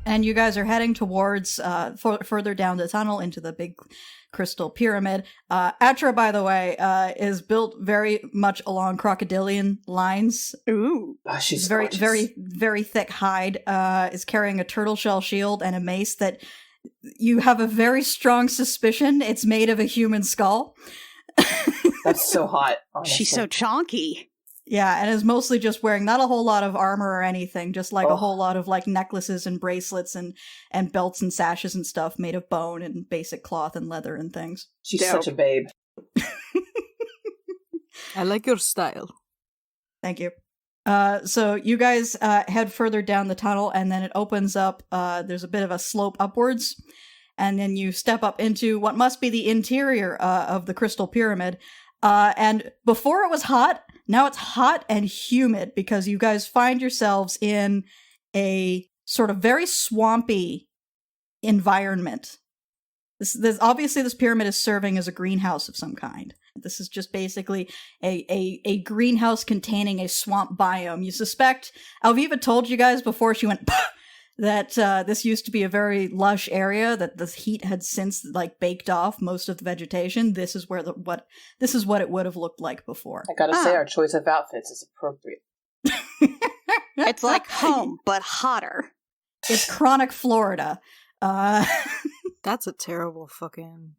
And you guys are heading towards further down the tunnel into the big crystal pyramid. Atra, by the way, is built very much along crocodilian lines. Ooh. Oh, she's very, gorgeous. very, very thick hide. Is carrying a turtle shell shield and a mace that you have a very strong suspicion it's made of a human skull. That's so hot. Honestly. She's so chonky. Yeah, and is mostly just wearing not a whole lot of armor or anything, just like a whole lot of like necklaces and bracelets and belts and sashes and stuff made of bone and basic cloth and leather and things. She's Dope. such a babe. I like your style. Thank you. So you guys head further down the tunnel, and then it opens up. There's a bit of a slope upwards, and then you step up into what must be the interior of the crystal pyramid. And before it was hot, now it's hot and humid because you guys find yourselves in a sort of very swampy environment. This obviously this pyramid is serving as a greenhouse of some kind. This is just basically a greenhouse containing a swamp biome. You suspect, Alviva told you guys before she went that this used to be a very lush area, that the heat had since like baked off most of the vegetation. This is where this is what it would have looked like before. I gotta say, our choice of outfits is appropriate. It's like home, but hotter. It's chronic Florida. That's a terrible fucking...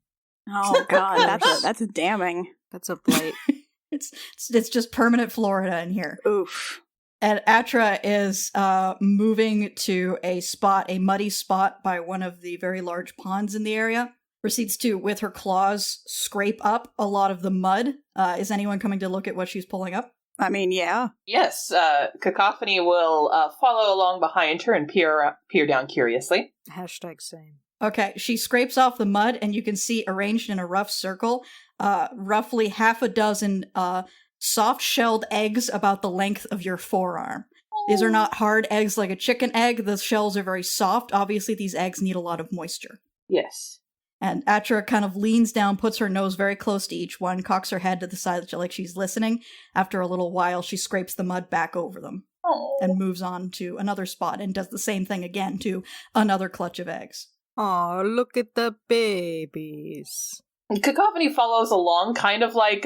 Oh god, that's damning. That's a blight. It's just permanent Florida in here. Oof. And Atra is moving to a muddy spot by one of the very large ponds in the area. Proceeds to, with her claws, scrape up a lot of the mud. Is anyone coming to look at what she's pulling up? I mean, yeah. Yes, Cacophony will follow along behind her and peer down curiously. #same. Okay, she scrapes off the mud, and you can see arranged in a rough circle, roughly half a dozen soft-shelled eggs about the length of your forearm. These are not hard eggs like a chicken egg. The shells are very soft. Obviously, these eggs need a lot of moisture. Yes. And Atra kind of leans down, puts her nose very close to each one, cocks her head to the side like she's listening. After a little while, she scrapes the mud back over them. Aww. And moves on to another spot and does the same thing again to another clutch of eggs. Oh, look at the babies. Cacophony follows along, kind of like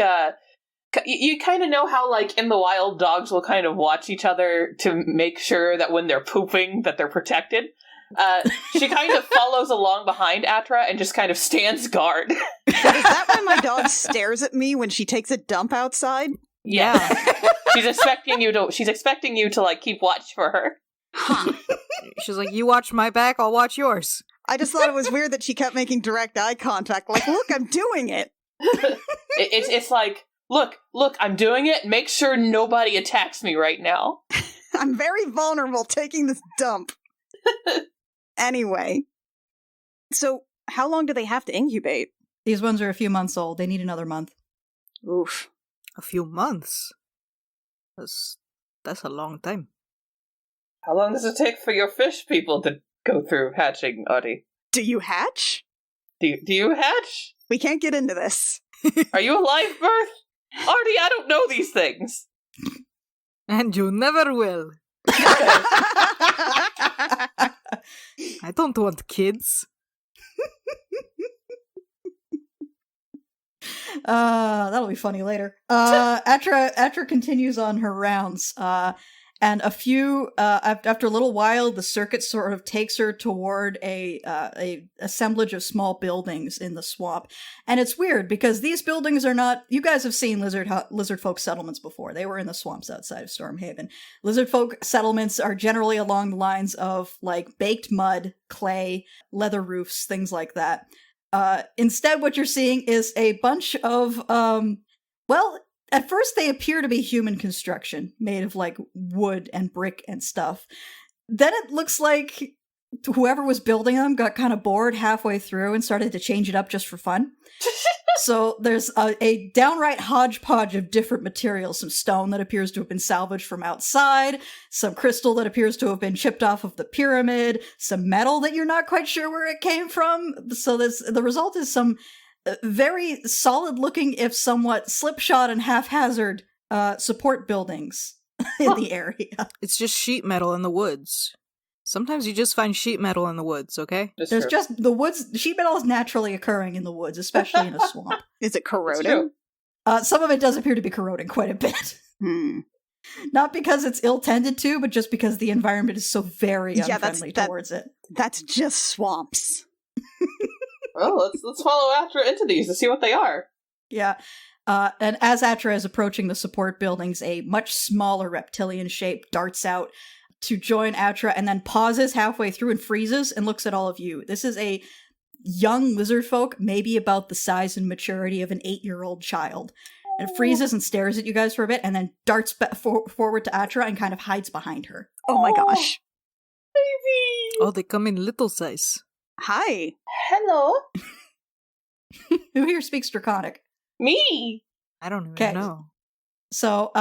you kind of know how, like, in the wild, dogs will kind of watch each other to make sure that when they're pooping, that they're protected. She kind of follows along behind Atra and just kind of stands guard. Is that why my dog stares at me when she takes a dump outside? Yeah. She's expecting you to like keep watch for her. Huh. She's like, you watch my back, I'll watch yours. I just thought it was weird that she kept making direct eye contact. Like, look, I'm doing it. It's like, look, I'm doing it. Make sure nobody attacks me right now. I'm very vulnerable taking this dump. Anyway. So, how long do they have to incubate? These ones are a few months old. They need another month. Oof. A few months? That's a long time. How long does it take for your fish people to go through hatching, Audie? Do you hatch? Do you hatch? We can't get into this. Are you a live birth? Artie, I don't know these things. And you never will. I don't want kids. That'll be funny later. Atra continues on her rounds, and after a little while, the circuit sort of takes her toward a assemblage of small buildings in the swamp. And it's weird because these buildings are not. You guys have seen lizard folk settlements before. They were in the swamps outside of Stormhaven. Lizard folk settlements are generally along the lines of like baked mud, clay, leather roofs, things like that. Instead, what you're seeing is a bunch of, at first they appear to be human construction, made of, like, wood and brick and stuff. Then it looks like whoever was building them got kind of bored halfway through and started to change it up just for fun. So there's a downright hodgepodge of different materials. Some stone that appears to have been salvaged from outside, some crystal that appears to have been chipped off of the pyramid, some metal that you're not quite sure where it came from. So the result is some very solid-looking, if somewhat slipshod and haphazard, support buildings in the area. It's just sheet metal in the woods. Sometimes you just find sheet metal in the woods, okay? There's just the woods. Sheet metal is naturally occurring in the woods, especially in a swamp. Is it corroding? Some of it does appear to be corroding quite a bit. Not because it's ill-tended to, but just because the environment is so very unfriendly towards it. That's just swamps. Well, let's follow Atra into these to see what they are. Yeah. And as Atra is approaching the support buildings, a much smaller reptilian shape darts out to join Atra and then pauses halfway through and freezes and looks at all of you. This is a young lizard folk, maybe about the size and maturity of an 8-year-old child. And it freezes and stares at you guys for a bit and then darts forward to Atra and kind of hides behind her. Oh my gosh. Baby! Oh, they come in little size. Hi. Hello? Who here speaks Draconic? Me! I don't even Okay. know. So,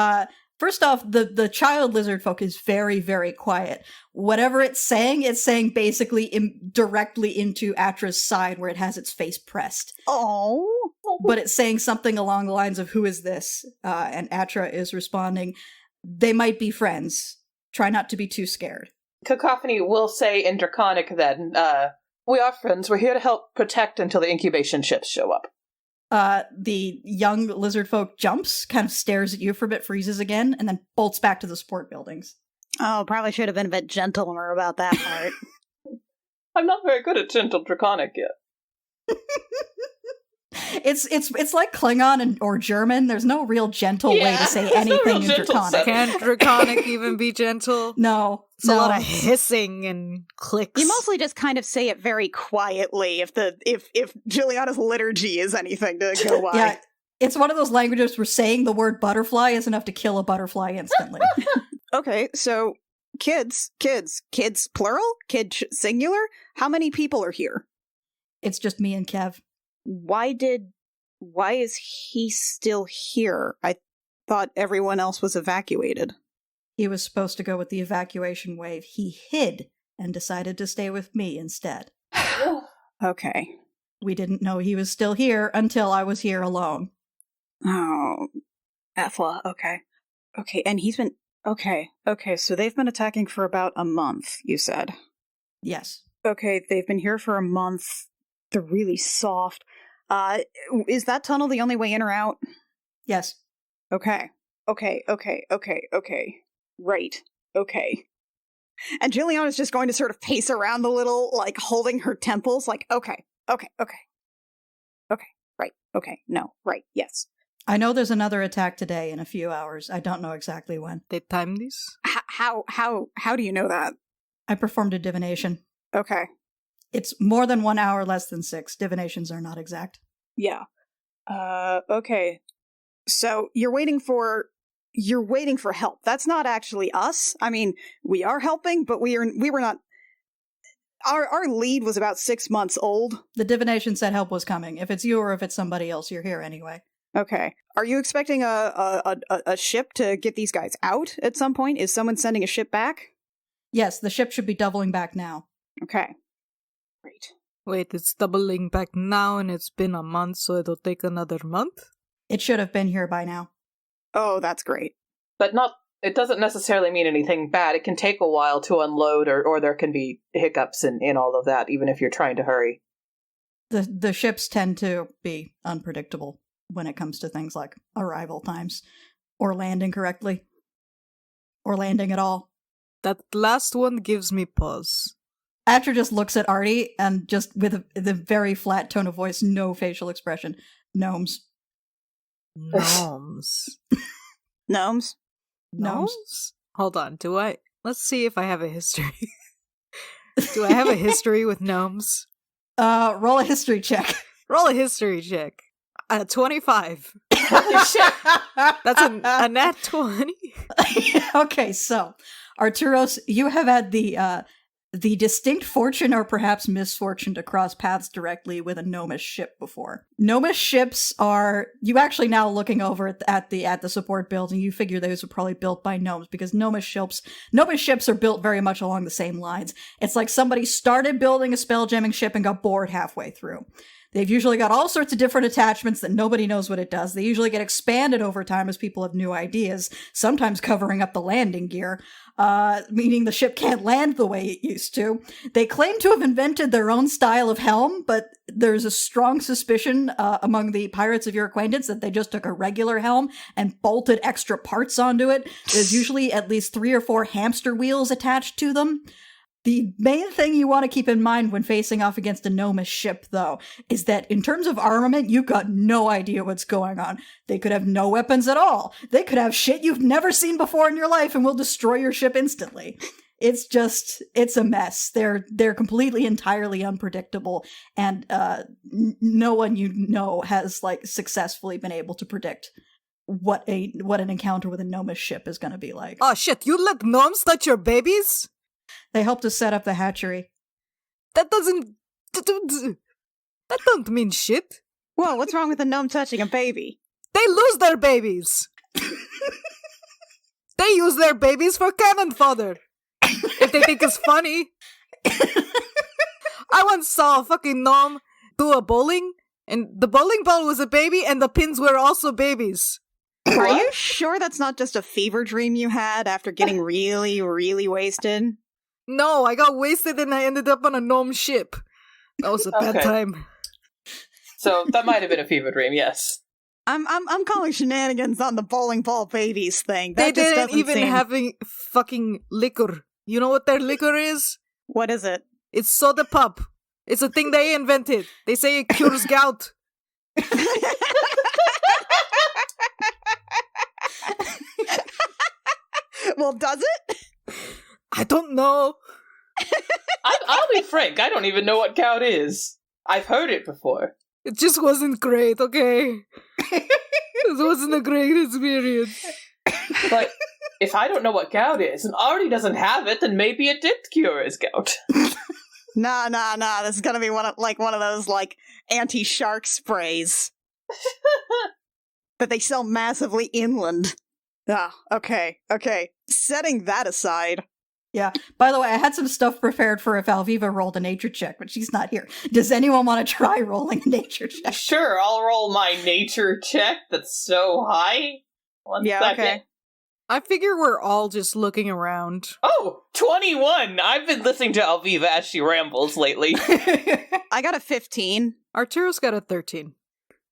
first off, the child lizard folk is very, very quiet. Whatever it's saying basically directly into Atra's side where it has its face pressed. Oh. But it's saying something along the lines of, "Who is this?" And Atra is responding, "They might be friends. Try not to be too scared." Cacophony will say in Draconic then, we are friends. We're here to help protect until the incubation ships show up. The young lizard folk jumps, kind of stares at you for a bit, freezes again, and then bolts back to the support buildings. Oh, probably should have been a bit gentler about that part. I'm not very good at gentle Draconic yet. It's like Klingon or German. There's no real gentle way Yeah, to say there's no anything real in gentle Draconic. setting. Can't Draconic even be gentle? No, It's a lot of hissing and clicks. You mostly just kind of say it very quietly if Juliana's liturgy is anything to go by. Yeah, it's one of those languages where saying the word butterfly is enough to kill a butterfly instantly. Okay, so kids, plural? Singular? How many people are here? It's just me and Kev. Why is he still here? I thought everyone else was evacuated. He was supposed to go with the evacuation wave. He hid and decided to stay with me instead. Okay. We didn't know he was still here until I was here alone. Oh, Ethla, okay. Okay, and he's been... Okay, so they've been attacking for about a month, you said. Yes. Okay, they've been here for a month. They're really soft. Is that tunnel the only way in or out? Yes. Okay. Right. Okay. And Juliana's just going to sort of pace around a little, like, holding her temples, like, okay. Right. Okay. No. Right. Yes. I know there's another attack today in a few hours. I don't know exactly when. They time these? How do you know that? I performed a divination. Okay. It's more than 1 hour, less than 6. Divinations are not exact. Yeah. Okay. So you're waiting for help. That's not actually us. I mean, we are helping, but we were not. Our lead was about 6 months old. The divination said help was coming. If it's you or if it's somebody else, you're here anyway. Okay. Are you expecting a ship to get these guys out at some point? Is someone sending a ship back? Yes, the ship should be doubling back now. Okay. Great. Wait, it's doubling back now and it's been a month, so it'll take another month? It should have been here by now. Oh, that's great. But it doesn't necessarily mean anything bad. It can take a while to unload, or there can be hiccups in all of that, even if you're trying to hurry. The ships tend to be unpredictable when it comes to things like arrival times, or landing correctly, or landing at all. That last one gives me pause. Atra just looks at Artie and just with the very flat tone of voice, no facial expression. Gnomes. Gnomes. Gnomes? Gnomes. Hold on, let's see if I have a history. Do I have a history with gnomes? Roll a history check. Roll a history check. 25. That's a nat 20. Okay, so Arturos, you have had the the distinct fortune or perhaps misfortune to cross paths directly with a gnomish ship before. Gnomish ships are, you actually now looking over at the support building, you figure those were probably built by gnomes, because gnomish ships are built very much along the same lines. It's like somebody started building a spelljamming ship and got bored halfway through. They've usually got all sorts of different attachments that nobody knows what it does. They usually get expanded over time as people have new ideas, sometimes covering up the landing gear, meaning the ship can't land the way it used to. They claim to have invented their own style of helm, but there's a strong suspicion among the pirates of your acquaintance that they just took a regular helm and bolted extra parts onto it. There's usually at least 3 or 4 hamster wheels attached to them. The main thing you want to keep in mind when facing off against a gnomish ship, though, is that in terms of armament, you've got no idea what's going on. They could have no weapons at all. They could have shit you've never seen before in your life and will destroy your ship instantly. It's a mess. They're completely, entirely unpredictable, and no one you know has, successfully been able to predict what an encounter with a gnomish ship is going to be like. Oh shit, you let gnomes touch your babies? They helped us set up the hatchery. That don't mean shit. Whoa, what's wrong with a gnome touching a baby? They lose their babies. They use their babies for cannon fodder. If they think it's funny. I once saw a fucking gnome do a bowling, and the bowling ball was a baby, and the pins were also babies. Are you sure that's not just a fever dream you had after getting really, really wasted? No, I got wasted and I ended up on a gnome ship. That was a bad time. So that might have been a fever dream, yes. I'm calling shenanigans on the bowling ball babies thing. That They just didn't doesn't even seem... having fucking liquor. You know what their liquor is? What is it? It's soda pop. It's a thing they invented. They say it cures gout. Well, does it? I don't know. I'll be frank, I don't even know what gout is. I've heard it before. It just wasn't great, okay? It wasn't a great experience. But if I don't know what gout is, and Artie doesn't have it, then maybe it did cure his gout. Nah. This is gonna be one of those, anti-shark sprays. That they sell massively inland. Ah, okay. Setting that aside. Yeah. By the way, I had some stuff prepared for if Alviva rolled a nature check, but she's not here. Does anyone want to try rolling a nature check? Sure, I'll roll my nature check that's so high. One second. Okay. I figure we're all just looking around. Oh, 21! I've been listening to Alviva as she rambles lately. I got a 15. Arturo's got a 13.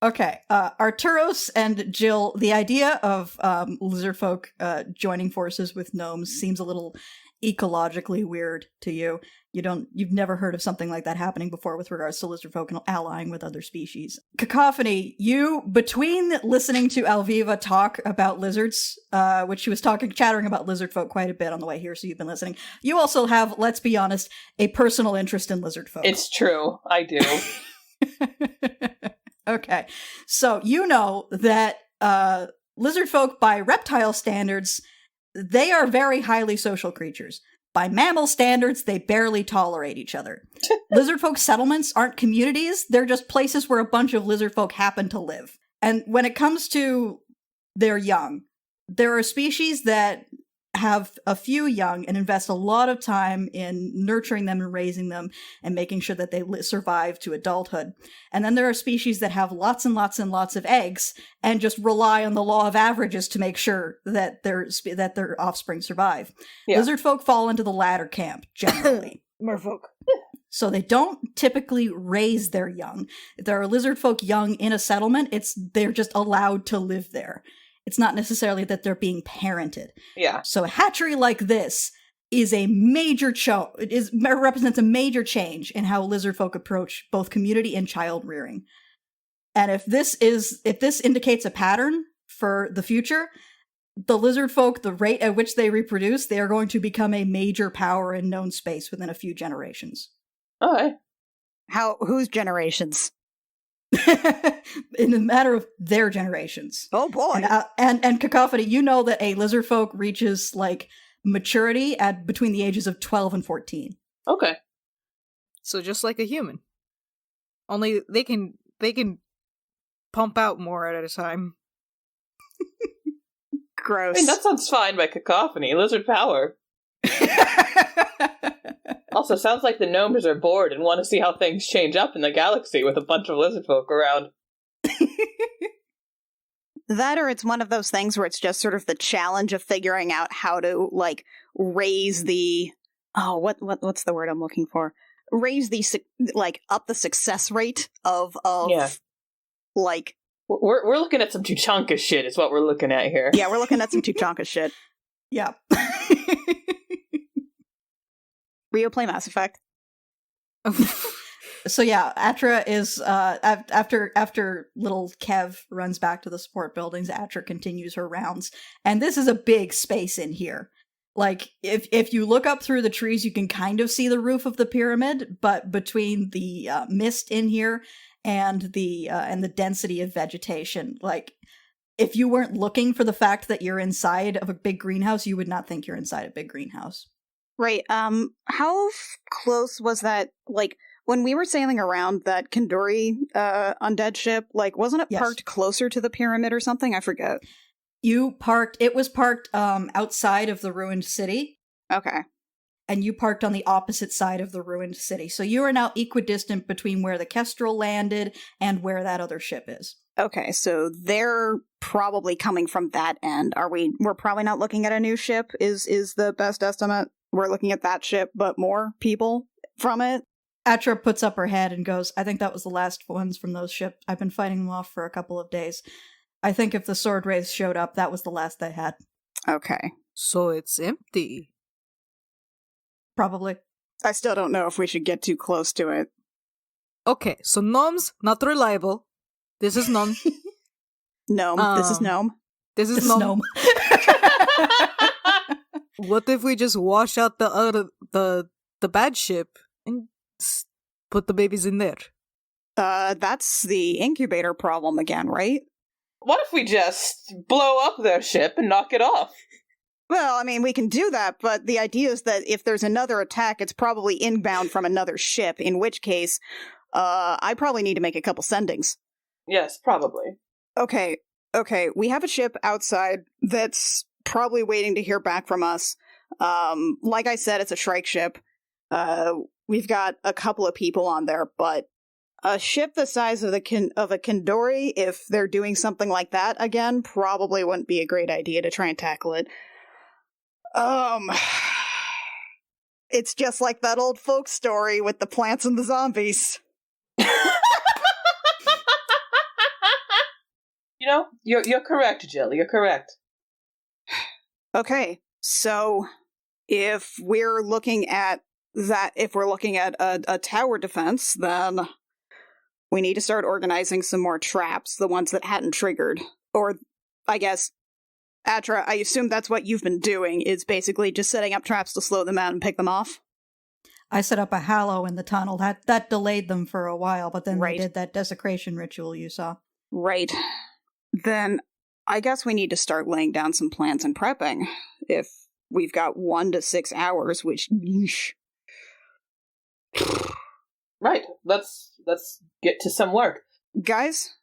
Okay, Arturos and Jill, the idea of lizard folk joining forces with gnomes seems a little ecologically weird to you. You've never heard of something like that happening before with regards to lizard folk and allying with other species. Cacophony, you, between listening to Alviva talk about lizards, which she was chattering about lizard folk quite a bit on the way here, so you've been listening, you also have, let's be honest, a personal interest in lizard folk. It's true, I do. Okay, so you know that lizard folk, by reptile standards, they are very highly social creatures. By mammal standards, they barely tolerate each other. Lizard folk settlements aren't communities, they're just places where a bunch of lizard folk happen to live. And when it comes to their young, there are species that have a few young and invest a lot of time in nurturing them and raising them and making sure that they survive to adulthood. And then there are species that have lots and lots and lots of eggs and just rely on the law of averages to make sure that their offspring survive. Yeah. Lizard folk fall into the latter camp, generally. Merfolk. So they don't typically raise their young. If there are lizard folk young in a settlement, they're just allowed to live there. It's not necessarily that they're being parented. Yeah. So a hatchery like this is a major represents a major change in how lizard folk approach both community and child rearing. And if this indicates a pattern for the future, the lizard folk, the rate at which they reproduce, they are going to become a major power in known space within a few generations. Okay. Whose generations? In the matter of their generations. Oh boy. And Cacophony, you know that a lizard folk reaches maturity at between the ages of 12 and 14. Okay. So just like a human. Only they can pump out more at a time. Gross. I mean, that sounds fine by cacophony. Lizard power. Also, sounds like the gnomes are bored and want to see how things change up in the galaxy with a bunch of lizard folk around. That, or it's one of those things where it's just sort of the challenge of figuring out how to, like, raise the... Oh, what's the word I'm looking for? Raise the, like, up the success rate of Yeah. like... We're looking at some Tuchanka shit is what we're looking at here. Yeah, we're looking at some Tuchanka shit. Yeah. Rio play Mass Effect. So yeah, Atra is after little Kev runs back to the support buildings, Atra continues her rounds, and this is a big space in here. Like if you look up through the trees, you can kind of see the roof of the pyramid, but between the mist in here and the density of vegetation, like if you weren't looking for the fact that you're inside of a big greenhouse, you would not think you're inside a big greenhouse. Right. How close was that? Like, when we were sailing around that Kandori undead ship, like, wasn't it Yes. parked closer to the pyramid or something? I forget. It was parked outside of the ruined city, Okay. and you parked on the opposite side of the ruined city. So you are now equidistant between where the Kestrel landed and where that other ship is. Okay, so they're probably coming from that end. We're probably not looking at a new ship, is the best estimate. We're looking at that ship, but more people from it. Atra puts up her head and goes, I think that was the last ones from those ships. I've been fighting them off for a couple of days. I think if the sword wraiths showed up, that was the last they had. Okay. So it's empty. Probably. I still don't know if we should get too close to it. Okay, so gnomes, not reliable. This is gnome. Gnome. This is gnome. This is This gnome. gnome. What if we just wash out the bad ship and put the babies in there? That's the incubator problem again, right? What if we just blow up their ship and knock it off? Well, I mean, we can do that, but the idea is that if there's another attack, it's probably inbound from another ship, in which case, I probably need to make a couple sendings. Yes, probably. Okay, we have a ship outside that's probably waiting to hear back from us. Like I said, it's a Shrike ship. We've got a couple of people on there, but a ship the size of a Kandori, if they're doing something like that again, probably wouldn't be a great idea to try and tackle it. It's just like that old folk story with the plants and the zombies. You know, you're correct, Jill. You're correct. Okay, so if we're looking at a tower defense, then we need to start organizing some more traps, the ones that hadn't triggered. Or, I guess, Atra, I assume that's what you've been doing, is basically just setting up traps to slow them out and pick them off? I set up a hallow in the tunnel. That delayed them for a while, but then Right. they did that desecration ritual you saw. Right. Then I guess we need to start laying down some plans and prepping. If we've got 1 to 6 hours, which, yeesh. Right. Let's get to some work. Guys,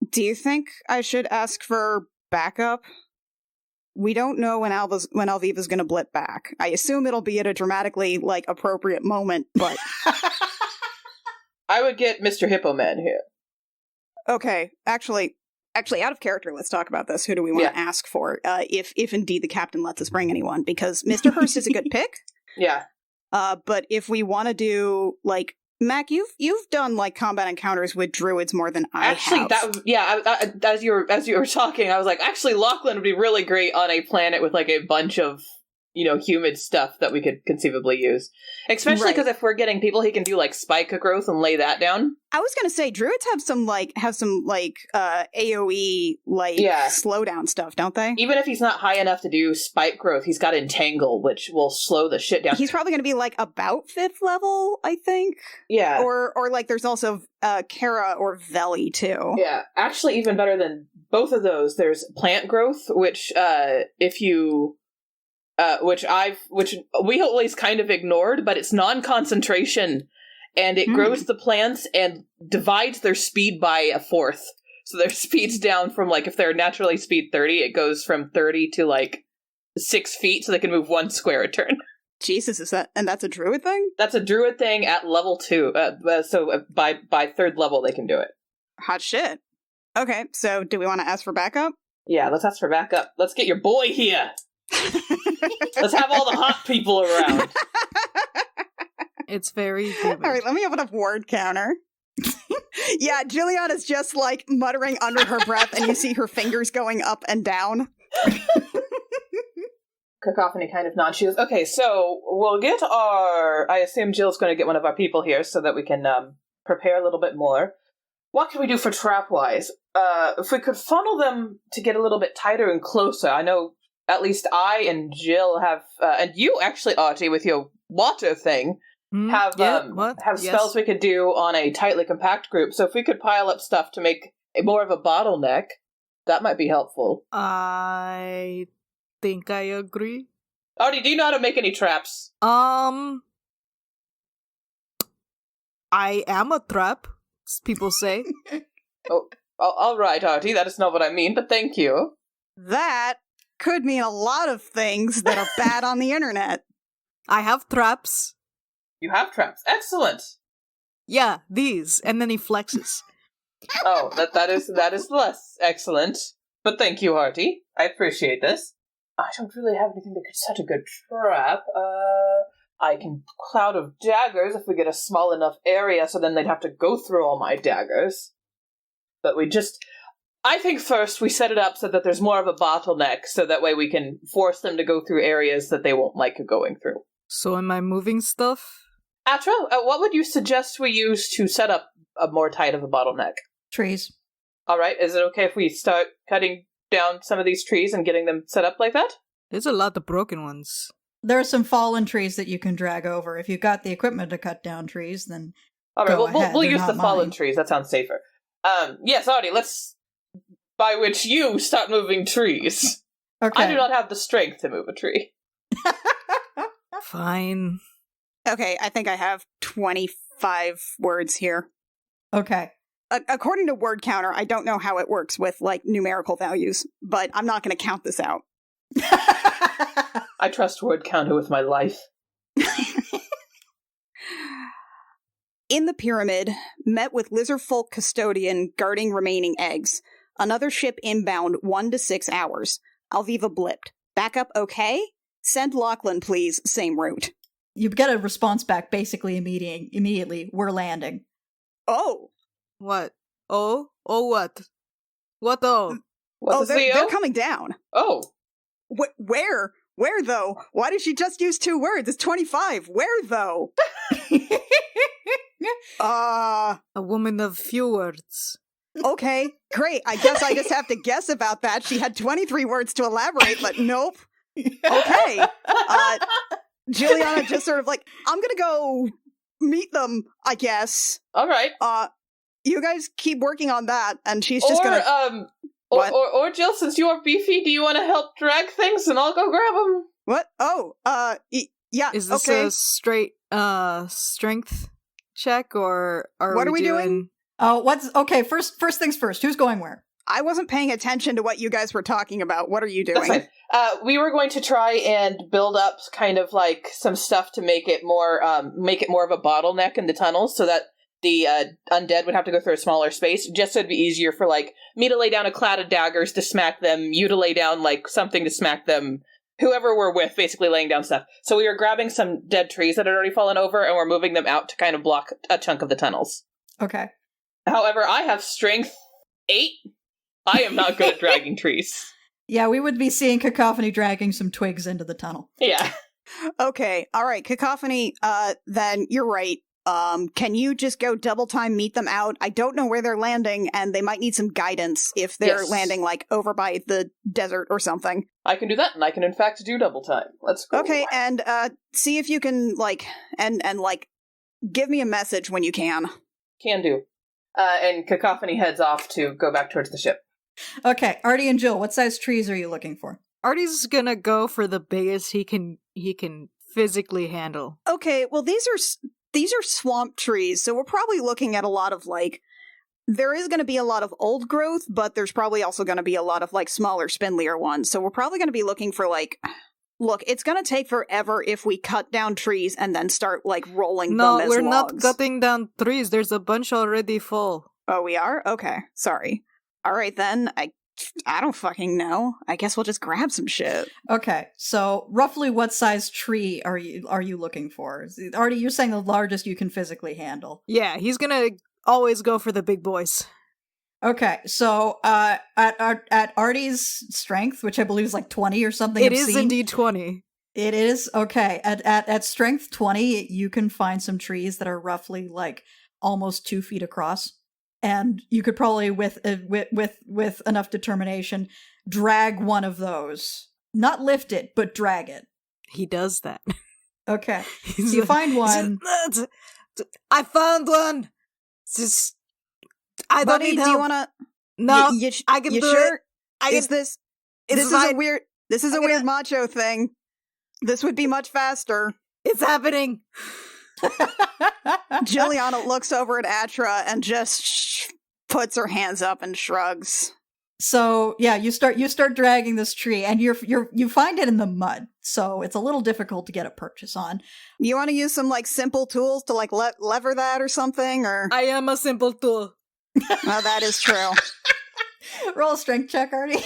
do you think I should ask for backup? We don't know when Alviva's going to blip back. I assume it'll be at a dramatically, appropriate moment, but... I would get Mr. Hippo Man here. Okay, actually, out of character, let's talk about this. Who do we want to ask for? If indeed the captain lets us bring anyone, because Mr. Hurst is a good pick. Yeah. But if we want to do, Mac, you've done, combat encounters with druids more than I have. As you were talking, I was like, actually, Lachlan would be really great on a planet with, a bunch of, humid stuff that we could conceivably use. Especially because if we're getting people, he can do, spike growth and lay that down. I was gonna say, druids have some AoE, slowdown stuff, don't they? Even if he's not high enough to do spike growth, he's got Entangle, which will slow the shit down. He's probably gonna be, about 5th level, I think. Yeah. Or there's also Kara or Veli, too. Yeah. Actually, even better than both of those, there's Plant Growth, which, if you which we always kind of ignored, but it's non-concentration, and it grows the plants and divides their speed by a fourth. So their speed's down from, like, if they're naturally speed 30, it goes from 30 to, like, 6 feet, so they can move 1 square a turn. Jesus, and that's a druid thing? That's a druid thing at level 2, so by 3rd level they can do it. Hot shit. Okay, so do we want to ask for backup? Yeah, let's ask for backup. Let's get your boy here! Let's have all the hot people around. It's very vivid. All right, let me open up word counter. Yeah, Juliana's just, like, muttering under her breath, and you see her fingers going up and down. Cacophony kind of nods. She goes, okay, so we'll get I assume Jill's going to get one of our people here so that we can prepare a little bit more. What can we do for trap-wise? If we could funnel them to get a little bit tighter and closer. I know at least I and Jill have, and you actually, Artie, with your water thing, have spells we could do on a tightly compact group. So if we could pile up stuff to make more of a bottleneck, that might be helpful. I think I agree. Artie, do you know how to make any traps? I am a trap, as people say. Oh, all right, Artie, that is not what I mean, but thank you. That could mean a lot of things that are bad on the internet. I have traps. You have traps. Excellent. Yeah, these. And then he flexes. Oh, that is less excellent. But thank you, Artie. I appreciate this. I don't really have anything that could set a good trap. I can cloud of daggers if we get a small enough area, so then they'd have to go through all my daggers. But I think first we set it up so that there's more of a bottleneck, so that way we can force them to go through areas that they won't like going through. So am I moving stuff? Atra, what would you suggest we use to set up a more tight of a bottleneck? Trees. All right, is it okay if we start cutting down some of these trees and getting them set up like that? There's a lot of broken ones. There are some fallen trees that you can drag over. If you've got the equipment to cut down trees, then all right, go ahead. we'll They're use not the fallen mine. trees. That sounds safer. Yes, Artie, by which you start moving trees. Okay. I do not have the strength to move a tree. Fine. Okay, I think I have 25 words here. Okay. According to word counter, I don't know how it works with, like, numerical values, but I'm not going to count this out. I trust word counter with my life. In the pyramid, met with lizardfolk custodian guarding remaining eggs. Another ship inbound 1 to 6 hours. Alviva blipped. Backup okay? Send Lachlan, please. Same route. You get a response back basically immediately. We're landing. Oh. What? Oh? Oh, what? What, oh? What's the they're coming down. Oh. Where? Where, though? Why did she just use 2 words? It's 25. Where, though? A woman of few words. Okay, great. I guess I just have to guess about that. She had 23 words to elaborate, but nope. Okay. Juliana just sort of like, I'm gonna go meet them, I guess. All right. You guys keep working on that, and she's just gonna... Or Jill, since you are beefy, do you want to help drag things and I'll go grab them? What? Oh, yeah, Is this okay. a straight, strength check, or What are we doing? Oh, okay, first things first. Who's going where? I wasn't paying attention to what you guys were talking about. What are you doing? That's fine. We were going to try and build up kind of like some stuff to make it more of a bottleneck in the tunnels, so that the undead would have to go through a smaller space, just so it'd be easier for, like, me to lay down a cloud of daggers to smack them, you to lay down, like, something to smack them, whoever we're with, basically laying down stuff. So we were grabbing some dead trees that had already fallen over, and we're moving them out to kind of block a chunk of the tunnels. Okay. However, I have strength 8. I am not good at dragging trees. Yeah, we would be seeing Cacophony dragging some twigs into the tunnel. Yeah. Okay, all right, Cacophony, then you're right. Can you just go double time meet them out? I don't know where they're landing, and they might need some guidance if they're landing, like, over by the desert or something. I can do that, and I can, in fact, do double time. Let's go. Okay, and, see if you can, like, and give me a message when you can. Can do. And Cacophony heads off to go back towards the ship. Okay, Artie and Jill, what size trees are you looking for? Artie's gonna go for the biggest he can physically handle. Okay, well these are swamp trees, so we're probably looking at a lot of like there is going to be a lot of old growth, but there's probably also going to be a lot of like smaller, spindlier ones. So we're probably going to be looking for like look, it's going to take forever if we cut down trees and then start like rolling them as No, we're logs. not cutting down trees. There's a bunch already full. Oh, we are? Okay. Sorry. All right then. I don't fucking know. I guess we'll just grab some shit. Okay, so roughly what size tree are you looking for? Artie, you're saying the largest you can physically handle. Yeah, he's gonna always go for the big boys. Okay, so at Artie's strength, which I believe is like 20 or something, It obscene, is indeed 20. It is okay. At strength 20, you can find some trees that are roughly like almost 2 feet across. And you could probably, with enough determination, drag one of those. Not lift it, but drag it. He does that. Okay. So you find one. I found one! I don't Buddy, need do help. you want to... No, I can you do sure? it. This It's is fine. a weird... This is a I'm gonna- weird macho thing. This would be much faster. It's happening. Juliana looks over at Atra and just puts her hands up and shrugs. So yeah, you start dragging this tree, and you find it in the mud, so it's a little difficult to get a purchase on. You want to use some like simple tools to like lever that or something, or I am a simple tool. oh, that is true. Roll a strength check, Artie,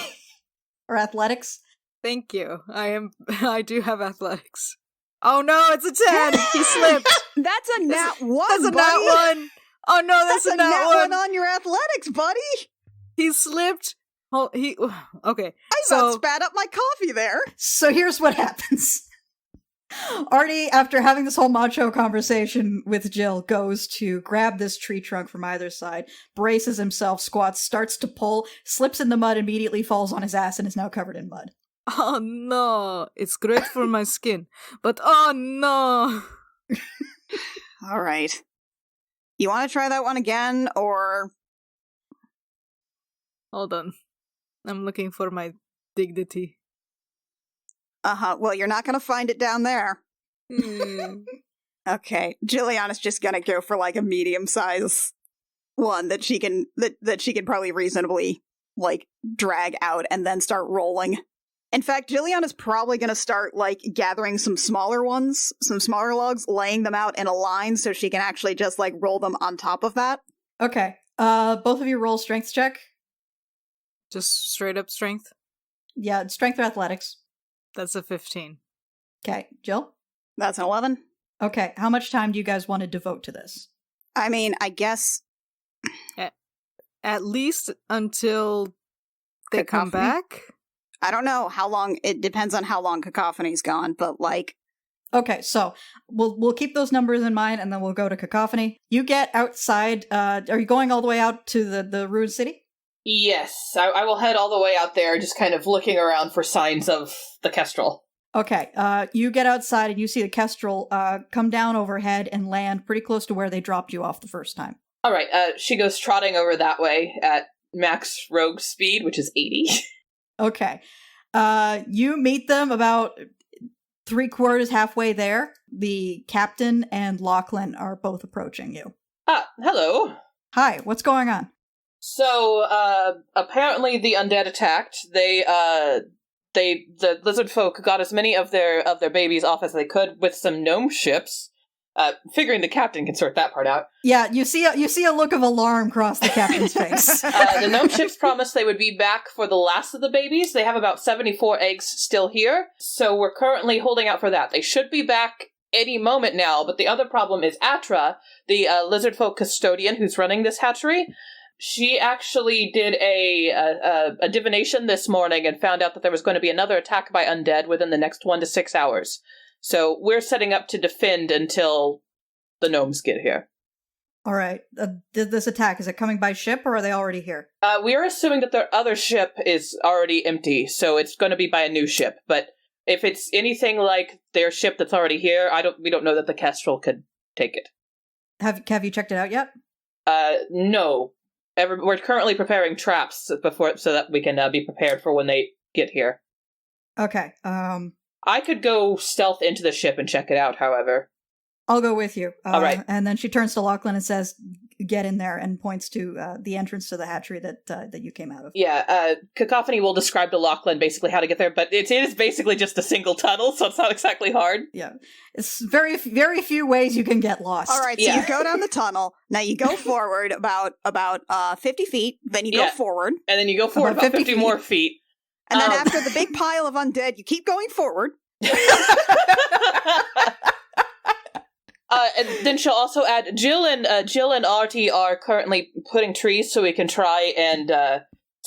or athletics. Thank you. I do have athletics. Oh no, it's a 10! He slipped! That's a nat one. That's a buddy. nat 1! Oh no, that's a nat 1! on your athletics, buddy. He slipped. Oh, okay. I about spat up my coffee there. So here's what happens. Artie, after having this whole macho conversation with Jill, goes to grab this tree trunk from either side, braces himself, squats, starts to pull, slips in the mud, immediately falls on his ass, and is now covered in mud. Oh no, it's great for my skin. But oh no. All right. You want to try that one again, or... Hold on. I'm looking for my dignity. Well, you're not going to find it down there. Okay. Juliana's just going to go for like a medium size one that she can probably reasonably like drag out and then start rolling. In fact, Juliana's probably going to start like gathering some smaller ones, some smaller logs, laying them out in a line so she can actually just like roll them on top of that. Okay. Both of you roll strength check. Just straight up strength? Yeah, strength or athletics. That's a 15. Okay, Jill? That's an 11. Okay, how much time do you guys want to devote to this? I mean, I guess... At least until they come Cacophony? back? I don't know how long, it depends on how long Cacophony's gone, but like... Okay, so we'll keep those numbers in mind, and then we'll go to Cacophony. You get outside, are you going all the way out to the ruined city? Yes, I will head all the way out there, just kind of looking around for signs of the Kestrel. Okay, you get outside and you see the Kestrel come down overhead and land pretty close to where they dropped you off the first time. All right, she goes trotting over that way at max rogue speed, which is 80. Okay, you meet them about 3/4 halfway there. The captain and Lachlan are both approaching you. Ah, hello. Hi, what's going on? So, apparently the undead attacked. The lizard folk got as many of their babies off as they could with some gnome ships. Figuring the captain can sort that part out. Yeah, you see a look of alarm cross the captain's face. The gnome ships promised they would be back for the last of the babies. They have about 74 eggs still here, so we're currently holding out for that. They should be back any moment now, but the other problem is Atra, the lizard folk custodian who's running this hatchery. She actually did a divination this morning and found out that there was going to be another attack by undead within the next 1 to 6 hours. So we're setting up to defend until the gnomes get here. All right. This attack, is it coming by ship or are they already here? We are assuming that their other ship is already empty, so it's going to be by a new ship. But if it's anything like their ship that's already here, we don't know that the Kestrel could take it. Have you checked it out yet? No. We're currently preparing traps so that we can be prepared for when they get here. Okay. I could go stealth into the ship and check it out, however. I'll go with you. All right. And then she turns to Lachlan and says, "Get in there," and points to the entrance to the hatchery that you came out of. Yeah, Cacophony will describe to Lachlan basically how to get there, but it is basically just a single tunnel, so it's not exactly hard. Yeah. It's very, very few ways you can get lost. All right, so you go down the tunnel. Now you go forward about 50 feet. Then you go forward. And then you go forward about 50 more feet. And then after the big pile of undead, you keep going forward. And then she'll also add, Jill and Artie are currently putting trees so we can try and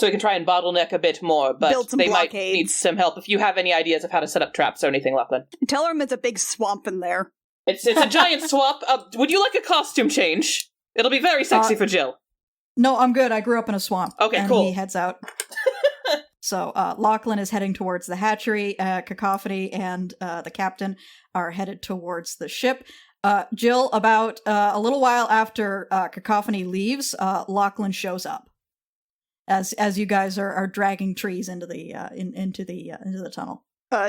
bottleneck a bit more, but build some they blockades. might need some help. If you have any ideas of how to set up traps or anything, Lachlan. Tell them it's a big swamp in there. It's a giant swamp. Would you like a costume change? It'll be very sexy for Jill. No, I'm good. I grew up in a swamp. Okay, and cool. He heads out. So Lachlan is heading towards the hatchery. Cacophony and the captain are headed towards the ship. Jill, about a little while after Cacophony leaves, Lachlan shows up as you guys are dragging trees into the into the tunnel.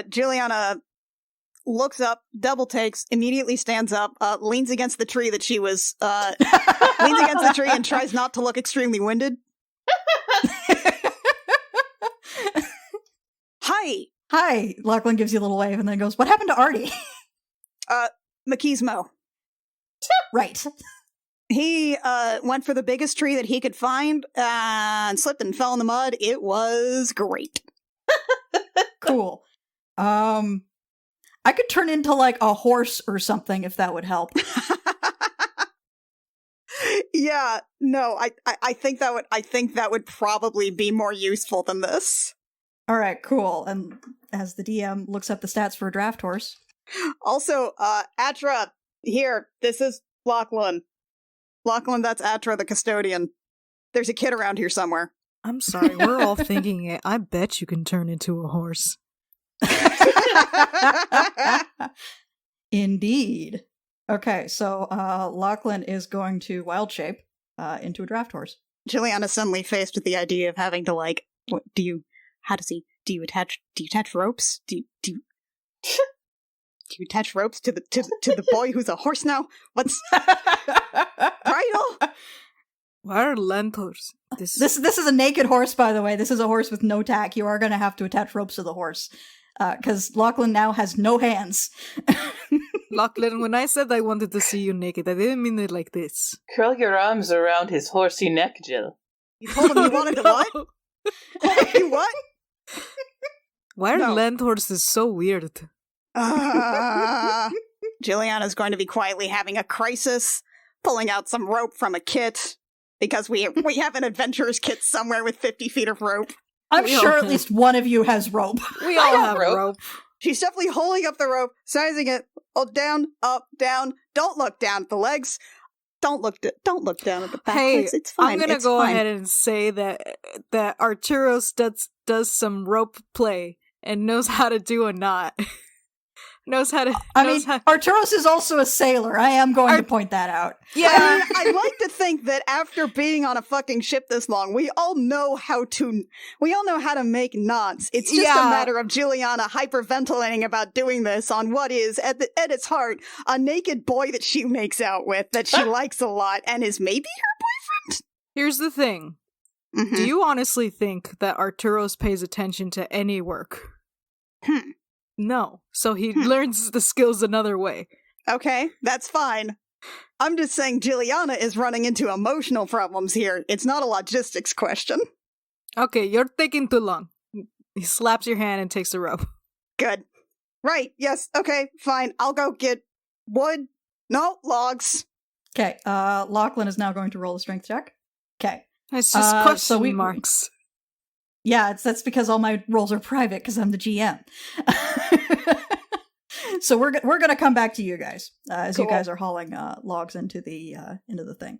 Juliana looks up, double takes, immediately stands up, leans against the tree that she was leans against the tree and tries not to look extremely winded. Hi. Lachlan gives you a little wave and then goes, "What happened to Artie?" Machismo. Right. He went for the biggest tree that he could find and slipped and fell in the mud. It was great. Cool. I could turn into like a horse or something if that would help. Yeah, no, I think that would probably be more useful than this. All right, cool. And as the DM looks up the stats for a draft horse. Also, Atra, here, this is Lachlan. Lachlan, that's Atra, the custodian. There's a kid around here somewhere. I'm sorry, we're all thinking it. I bet you can turn into a horse. Indeed. Okay, so Lachlan is going to wild shape into a draft horse. Juliana's suddenly faced with the idea of having to, like, what do you attach ropes? Do you attach ropes to the boy who's a horse now? What's bridle? Why are lentils? This is a naked horse, by the way. This is a horse with no tack. You are going to have to attach ropes to the horse because Lachlan now has no hands. Lachlan, when I said I wanted to see you naked, I didn't mean it like this. Curl your arms around his horsey neck, Jill. You told him you wanted to what? Told him you what? Why are land horses so weird? Juliana's going to be quietly having a crisis, pulling out some rope from a kit, because we have an adventurer's kit somewhere with 50 feet of rope. I'm sure at least one of you has rope. We all have rope. She's definitely holding up the rope, sizing it. Oh, down, up, down. Don't look down at the legs. Don't look down at the back. Hey, it's fine. I'm gonna go ahead and say that Arturos does some rope play and knows how to do a knot. Arturos is also a sailor. I am going to point that out. Yeah, I'd like to think that after being on a fucking ship this long, we all know how to make knots. It's just a matter of Juliana hyperventilating about doing this on what is, at its heart, a naked boy that she makes out with, that she likes a lot, and is maybe her boyfriend. Here's the thing. Mm-hmm. Do you honestly think that Arturos pays attention to any work? No. So he learns the skills another way. Okay, that's fine. I'm just saying Juliana is running into emotional problems here. It's not a logistics question. Okay, you're taking too long. He slaps your hand and takes the rope. Good. Right, yes, okay, fine. I'll go get wood. No, logs. Okay, Lachlan is now going to roll a strength check. Okay. It's just question marks. Yeah, that's because all my rolls are private because I'm the GM. So we're gonna come back to you guys as you guys are hauling logs into the thing.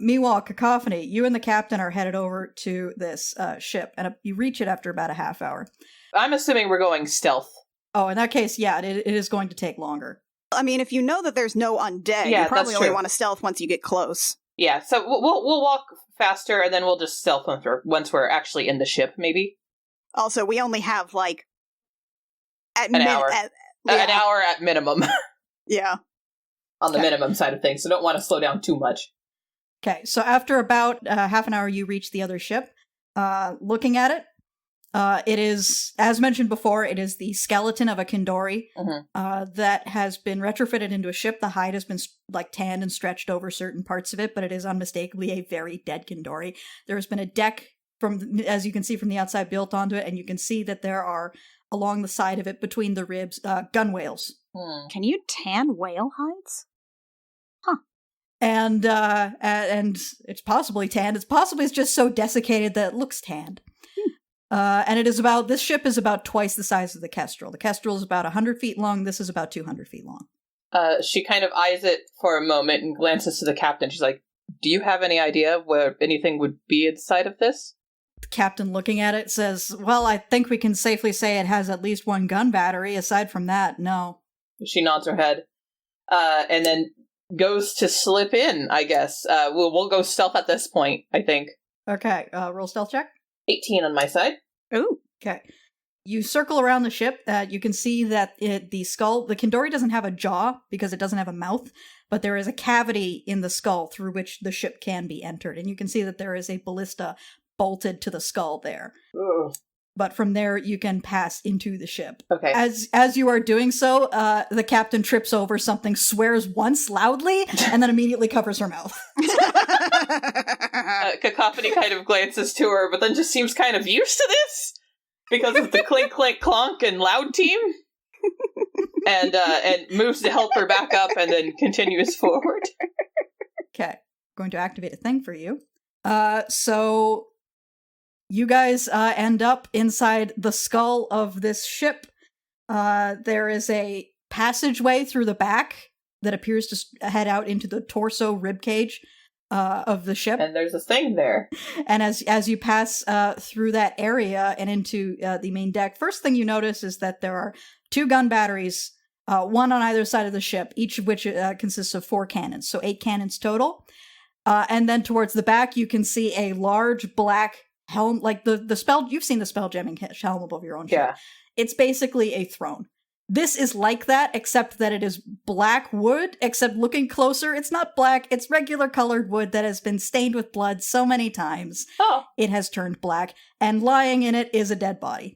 Meanwhile, Cacophony, you and the captain are headed over to this ship, and you reach it after about a half hour. I'm assuming we're going stealth. Oh, in that case, yeah, it is going to take longer. I mean, if you know that there's no undead, you probably only want to stealth once you get close. Yeah, so we'll walk faster, and then we'll just stealth once we're actually in the ship, maybe. Also, we only have, like, At an hour. Yeah. An hour at minimum. Yeah. On the minimum side of things, so don't want to slow down too much. Okay, so after about half an hour, you reach the other ship. Looking at it, it is, as mentioned before, it is the skeleton of a Kindori that has been retrofitted into a ship. The hide has been tanned and stretched over certain parts of it, but it is unmistakably a very dead Kindori. There has been a deck, as you can see from the outside, built onto it, and you can see that there are, along the side of it, between the ribs, gunwales. Can you tan whale hides? And it's possibly tanned. It's just so desiccated that it looks tanned. And this ship is about twice the size of the Kestrel. The Kestrel is about 100 feet long. This is about 200 feet long. She kind of eyes it for a moment and glances to the captain. She's like, do you have any idea where anything would be inside of this? The captain, looking at it, says, well, I think we can safely say it has at least one gun battery. Aside from that, no. She nods her head. And then goes to slip in, I guess. We'll go stealth at this point, I think. Okay, roll stealth check. 18 on my side. Ooh. Okay. You circle around the ship. You can see that the Kindori doesn't have a jaw because it doesn't have a mouth, but there is a cavity in the skull through which the ship can be entered. And you can see that there is a ballista bolted to the skull there. Ugh. But from there, you can pass into the ship. Okay. As you are doing so, the captain trips over something, swears once loudly, and then immediately covers her mouth. Cacophony kind of glances to her, but then just seems kind of used to this because of the clink, clink, clonk and loud team, and moves to help her back up, and then continues forward. Okay, going to activate a thing for you. So you guys end up inside the skull of this ship. There is a passageway through the back that appears to head out into the torso ribcage of the ship. And there's a thing there. And as you pass through that area and into the main deck, first thing you notice is that there are 2 gun batteries, one on either side of the ship, each of which consists of 4 cannons, so 8 cannons total. And then towards the back, you can see a large black helm, like the spell. You've seen the spell jamming helm above your own ship. Yeah. It's basically a throne. This is like that, except that it is black wood, except looking closer, it's not black, it's regular colored wood that has been stained with blood so many times. Oh. It has turned black, and lying in it is a dead body.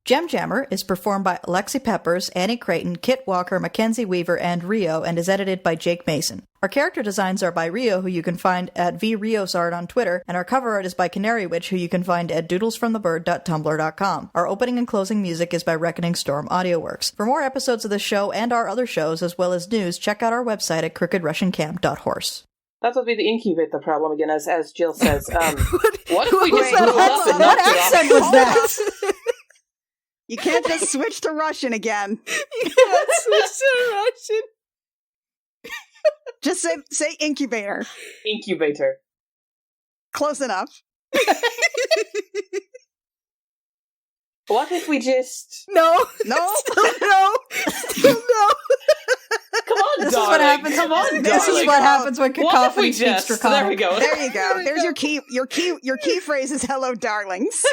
Gem Jammer is performed by Alexi Peppers, Annie Creighton, Kit Walker, Mackenzie Weaver, and Rio, and is edited by Jake Mason. Our character designs are by Rio, who you can find at vriosart on Twitter, and our cover art is by Canary Witch, who you can find at doodlesfromthebird.tumblr.com. Our opening and closing music is by Reckoning Storm AudioWorks. For more episodes of this show and our other shows, as well as news, check out our website at crookedrussiancamp.horse. That would be the incubator problem again, as Jill says. What if we Wait, just rolled up and knocked what it accent off? was that? You can't just switch to Russian again. You can't switch to Russian. Just say incubator. Incubator. Close enough. What if we just... No. No? No. No. Come on, This darling. is what happens. Come on, This darling. is what happens when What if we cacophony speaks just... draconic. There we go. There you go. There's your key phrase is hello, darlings.